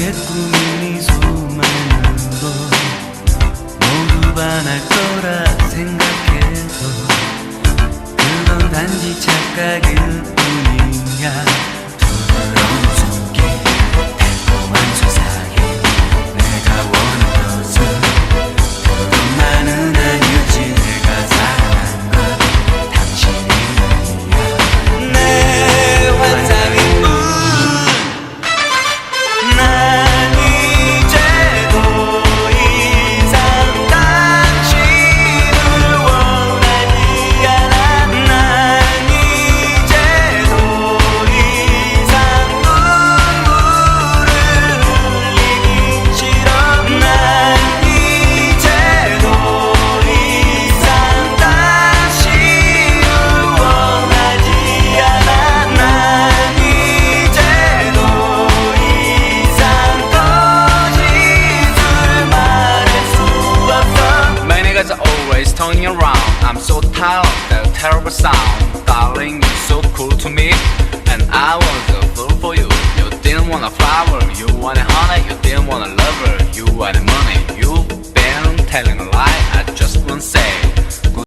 내게 꾸민 이 소망으로 모두 반할 거라 생각해도 그건 단지 착각일 뿐이야. 부드러운 손길 달콤한 소사기 내가 원한 것은 그것만은 아니었지. 내가 사랑한 건 당신이 아니야. 내 환상일 뿐. 난 이제 더 이상 당신을 원하지 않아. 난 이제 더 이상 눈물을 흘리기 싫어. 난 이제 더 이상 당신을 원하지 않아. 난 이제 더 이상 거짓을 말할 수 없어. Many guys are always turning around. I'm so tired of that terrible sound. Darling, you're so cool to me, and I was a fool for you. You didn't want a flower, you wanted honey. You didn't want a lover, you wanted money. You've been telling a lie.